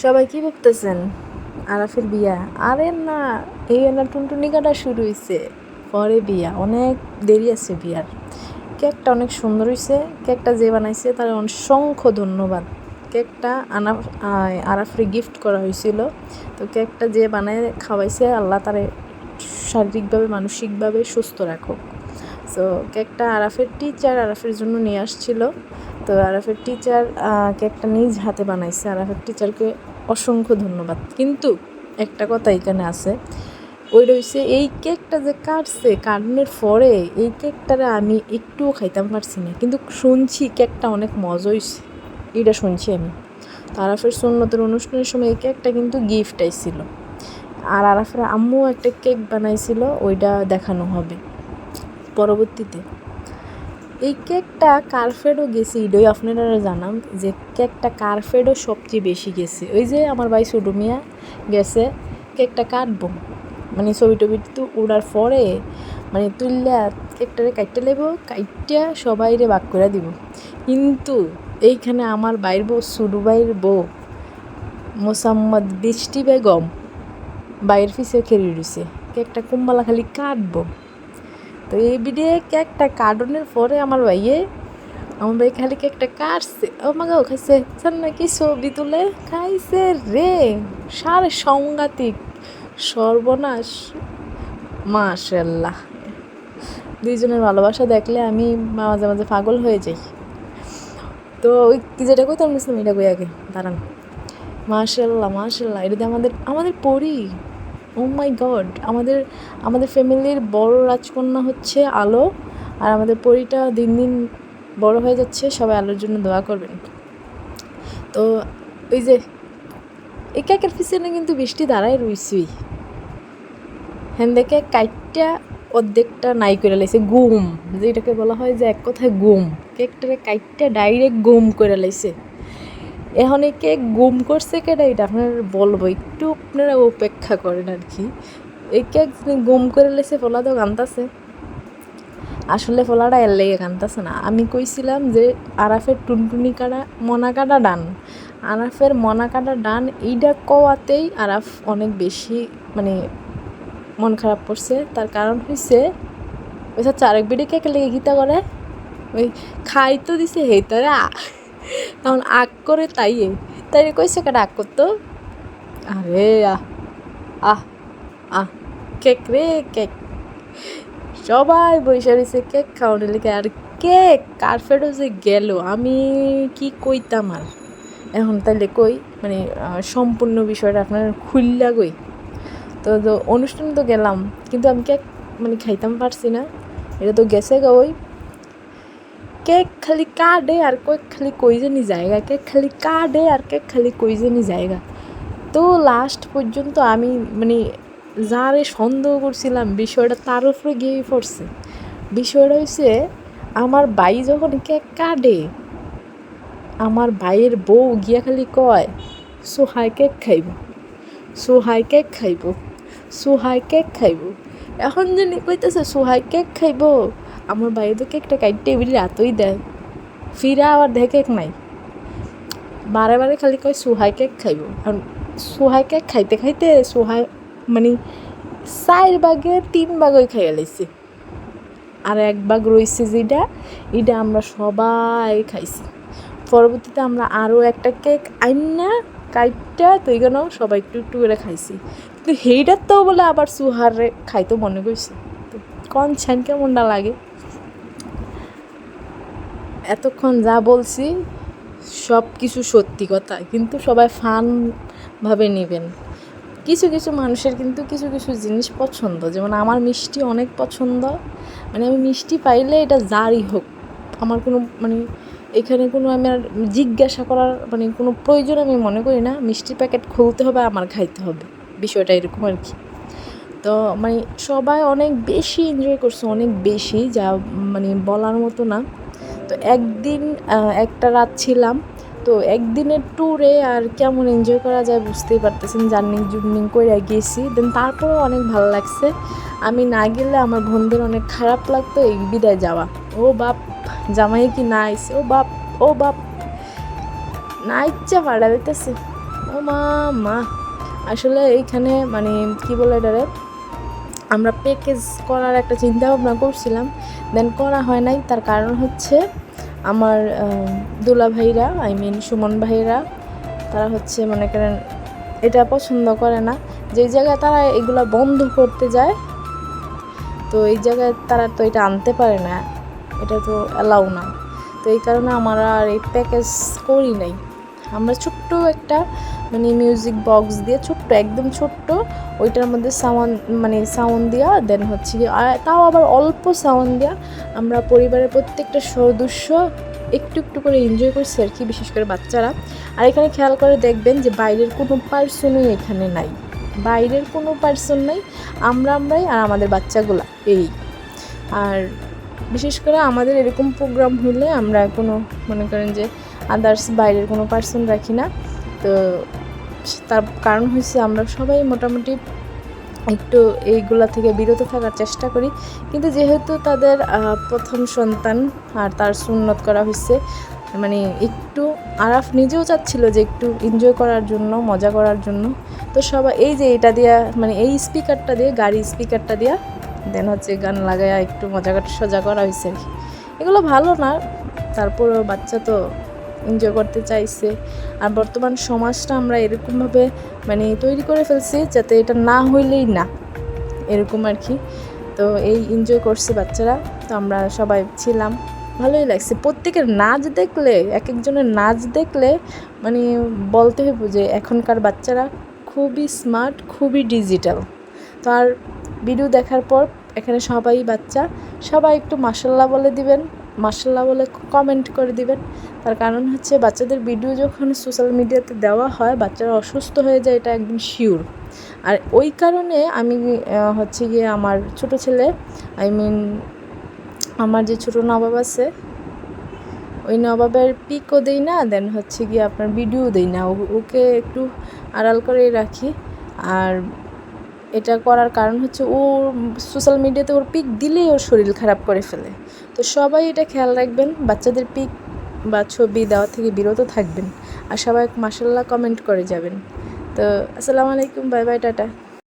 সবাই কি ভাবতেছেন আরাফের বিয়া? আরে না, এই না টুনটুনি কাটা শুরু হয়েছে, পরে বিয়া, অনেক দেরি আছে বিয়ার। কেকটা অনেক সুন্দর হয়েছে, কেকটা যে বানাইছে তার অসংখ্য ধন্যবাদ। কেকটা আরাফরে গিফট করা হয়েছিল, তো কেকটা যে বানায় খাওয়াইছে আল্লাহ তারে শারীরিকভাবে মানসিকভাবে সুস্থ রাখুক। সো কেকটা আরাফের টিচার আরাফের জন্য নিয়ে আসছিল, তো আরাফের টিচার কেকটা নিজ হাতে বানাইছে। আরাফের টিচারকে অসংখ্য ধন্যবাদ। কিন্তু একটা কথা এখানে আছে, ওই রয়েছে এই কেকটা যে কাটছে, কাটনের পরে এই কেকটারে আমি একটুও খাইতাম পারছি না, কিন্তু শুনছি কেকটা অনেক মজা হয়েছে, এটা শুনছি আমি। তো আরাফের সুন্নতের অনুষ্ঠানের সময় এই কেকটা কিন্তু গিফট আইছিল, আর আরাফের আম্মু একটা কেক বানাইছিল, ওইটা দেখানো হবে পরবর্তীতে। এই কেকটা কারফেডও গেছে, এটাই আপনারা জানাম যে কেকটা কারফেডও সবচেয়ে বেশি গেছে। ওই যে আমার ভাই ছোটো মিয়া গেছে কেকটা কাটবো, মানে ছবি টবি তো উড়ার পরে মানে তুললা কেকটারে কাটতে লেব, কাইটটা সবাইরে ভাগ করে দিব। কিন্তু এইখানে আমার বাইর বউ, ছোটো বাইর বউ মোসাম্মদ বৃষ্টি বেগম বাইরের পিছিয়ে খেলে রয়েছে, কেকটা কুম্বালা খালি কাটবো। তো এই বিডে কেকটা কাটনের পরে আমার ভাই খালি কেকটা কাটছে, ও মাগাও খাইছে নাকি ছবি তুলে খাইছে রে, সারে সাংঘাতিক সর্বনাশ। মাশাল্লাহ, দুইজনের ভালোবাসা দেখলে আমি মাঝে মাঝে পাগল হয়ে যাই। তো ওই কি যেটা কইতাম নিছিলাম, এটা কই আগে দাঁড়ান। মাশাল্লাহ মাশাল্লাহ, এটা আমাদের পরি। ও মাই গড, আমাদের ফ্যামিলির বড় রাজকন্যা হচ্ছে আলো, আর আমাদের পরিটা দিন দিন বড় হয়ে যাচ্ছে। সবাই আলোর জন্য দোয়া করবেন। তো ওই যে এই কেকের পিছনে কিন্তু বৃষ্টি দাঁড়ায় রইছি, হ্যাঁ দেখে কাইটটা অর্ধেকটা নাই করে লাইছে, গুম যেটাকে বলা হয় যে এক কথায় গুম, কেকটারে কাইটটা ডাইরেক্ট গুম করে লাইছে। এখন এই কেক গুম করছে কেটা এটা আপনার বলবো, একটু আপনারা অপেক্ষা করেন আর কি। এই কেক গুম করে লাইছে, ফলা তো কান্তাছে, আসলে ফলাটা এর লেগে কান্তাছে না। আমি কইছিলাম যে আরাফের টুনটুনি কাটা মনা কাটা ডান, আরাফের মনা কাটা ডান, এইটা কওয়াতেই আরাফ অনেক বেশি মানে মন খারাপ করছে। তার কারণ হয়েছে ওই সব চারেক বিড়ি কেকে লেগে গীতা করে, ওই খাই তো দিছে হে তারা তখন আগ করে তাই কইছে কেটা আগ করতো। আরে আহ আহ আহ কেক রে কেক, সবাই বসে রয়েছে কেক খাওয়ানোর লেগে, আর কেক কার্পেটও যে গেল আমি কি কইতাম আর। এখন তাইলে কই মানে সম্পূর্ণ বিষয়টা আপনার খুললা কই। তো অনুষ্ঠান তো গেলাম, কিন্তু আমি কেক মানে খাইতাম পারছি না, এটা তো গেছে গা। ওই কেক খালি কাটে আর কেক খালি কই জানি জায়গা, কেক খালি কাটে আর কেক খালি কই জানি জায়গা। তো লাস্ট পর্যন্ত আমি মানে যারে সন্দেহ করছিলাম বিষয়টা তার উপরে গিয়ে পড়ছে। বিষয়টা হচ্ছে আমার ভাই যখন কেক কাটে, আমার ভাইয়ের বউ গিয়া খালি কয় সোহাই কেক খাইব, সোহাই কেক খাইব, সোহাই কেক খাইব। এখন জানি কইতেছে সোহাই কেক খাইব, আমার ভাই তো কেকটা কাটতে এবিলি রাতই দেয়, ফিরা আবার দেখে কেক নাই, বারে বারে খালি কয় সোহাই কেক খাইব। এখন সোহাই কেক খাইতে খাইতে সোহাই মানে 4 ভাগে 3 ভাগই খাইয়া লাইছে, আর 1 ভাগ রয়েছে যেটা, এটা আমরা সবাই খাইছি। পরবর্তীতে আমরা আরও একটা কেক আইনা কাইটটা তো এখানেও সবাই একটু একটু করে খাইছি, কিন্তু সেইটার তো বলে আবার সুহারে খাইতে মনে করছে। তো কোন ছান কেমনটা লাগে। এতক্ষণ যা বলছি সব কিছু সত্যি কথা, কিন্তু সবাই ফানভাবে নেবেন। কিছু কিছু মানুষের কিন্তু কিছু কিছু জিনিস পছন্দ, যেমন আমার মিষ্টি অনেক পছন্দ, মানে আমি মিষ্টি পাইলে এটা যারই হোক, আমার কোনো মানে এখানে কোনো আমি আর জিজ্ঞাসা করার মানে কোনো প্রয়োজন আমি মনে করি না। মিষ্টি প্যাকেট খুলতে হবে, আমার খাইতে হবে, বিষয়টা এরকম আর কি। তো মানে সবাই অনেক বেশি এনজয় করছে, অনেক বেশি, যা মানে বলার মতো না। তো একদিন একটা রাত ছিলাম, তো একদিনের ট্যুরে আর কেমন এনজয় করা যায় বুঝতেই পারতেছেন, জার্নি করে গেছি, দেন তারপরেও অনেক ভালো লাগছে। আমি না গেলে আমার বোনদের অনেক খারাপ লাগতো এই বিদায় যাওয়া। ও বাপ, জামাই কি না আইছে, ও বাপ না ইচ্ছা ভাড়া দিতেছে, ও মা মা আসলে এইখানে মানে কি বলে এটারে আমরা প্যাকেজ করার একটা চিন্তা ভাবনা করছিলাম, দেন করা হয় নাই। তার কারণ হচ্ছে আমার দুলা ভাইরা সুমন ভাইরা তারা হচ্ছে মনে করেন এটা পছন্দ করে না। যেই জায়গায় তারা এগুলো বন্ধ করতে যায়, তো এই জায়গায় তারা তো এটা আনতে পারে না, এটা তো অ্যালাউ না। তো এই কারণে আমরা আর এই প্যাকেজ করি নাই। আমরা ছোট্ট একটা মানে মিউজিক বক্স দিয়ে একদম ছোট্ট ওইটার মধ্যে সাউন্ড দেওয়া, দেন হচ্ছে তাও আবার অল্প সাউন্ড দেওয়া আমরা পরিবারের প্রত্যেকটা সদস্য একটু একটু করে এনজয় করছি আর কি, বিশেষ করে বাচ্চারা। আর এখানে খেয়াল করে দেখবেন যে বাইরের কোনো পার্সনই এখানে নাই, বাইরের কোনো পার্সন নাই, আমরাই আর আমাদের বাচ্চাগুলা এই। আর বিশেষ করে আমাদের এরকম প্রোগ্রাম হলে আমরা কোনো মনে করেন যে আদার্স বাইরের কোনো পার্সন রাখি না। তো তার কারণ হচ্ছে আমরা সবাই মোটামুটি একটু এইগুলা থেকে বিরত থাকার চেষ্টা করি। কিন্তু যেহেতু তাদের প্রথম সন্তান আর তার সুন্নত করা হয়েছে, মানে একটু আরাফ নিজেও চাচ্ছিল যে একটু এনজয় করার জন্য, মজা করার জন্য। তো সবাই এই যে এটা দিয়া মানে এই স্পিকারটা দিয়ে, গাড়ি স্পিকারটা দিয়া দেন হচ্ছে গান লাগায়া একটু সজা করা হয়েছে আর কি। এগুলো ভালো না, তারপরেও বাচ্চা তো এনজয় করতে চাইছে। আর বর্তমান সমাজটা আমরা এরকমভাবে মানে তৈরি করে ফেলছি যাতে এটা না হইলেই না, এরকম আর কি। তো এই এনজয় করছে বাচ্চারা, তো আমরা সবাই ছিলাম, ভালোই লাগছে। প্রত্যেকের নাচ দেখলে, এক একজনের নাচ দেখলে মানে বলতে হবে যে এখনকার বাচ্চারা খুবই স্মার্ট, খুবই ডিজিটাল। তো আর ভিডিও দেখার পর এখানে সবাই একটু মাশাল্লাহ বলে দিবেন, মাশাল্লাহ বলে কমেন্ট করে দিবেন। তার কারণ হচ্ছে বাচ্চাদের ভিডিও যখন সোশ্যাল মিডিয়াতে দেওয়া হয় বাচ্চারা অসুস্থ হয়ে যায়, এটা একদম শিওর। আর ওই কারণে আমি হচ্ছে গিয়ে আমার ছোট ছেলে আমার যে ছোটো নবাব আছে, ওই নবাবের পিকও দেই না, দেন হচ্ছে গিয়ে আপনার ভিডিও দেই না, ওকে একটু আড়াল করে রাখি। আর এটা করার কারণ হচ্ছে ও সোশ্যাল মিডিয়াতে ওর পিক দিলেই ওর শরীর খারাপ করে ফেলে। তো সবাই এটা খেয়াল রাখবেন, বাচ্চাদের পিক বা ছবি দেওয়া থেকে বিরত থাকবেন। আর সবাই মাশাল্লাহ কমেন্ট করে যাবেন। তো আসসালামু আলাইকুম, বাই বাই, টাটা।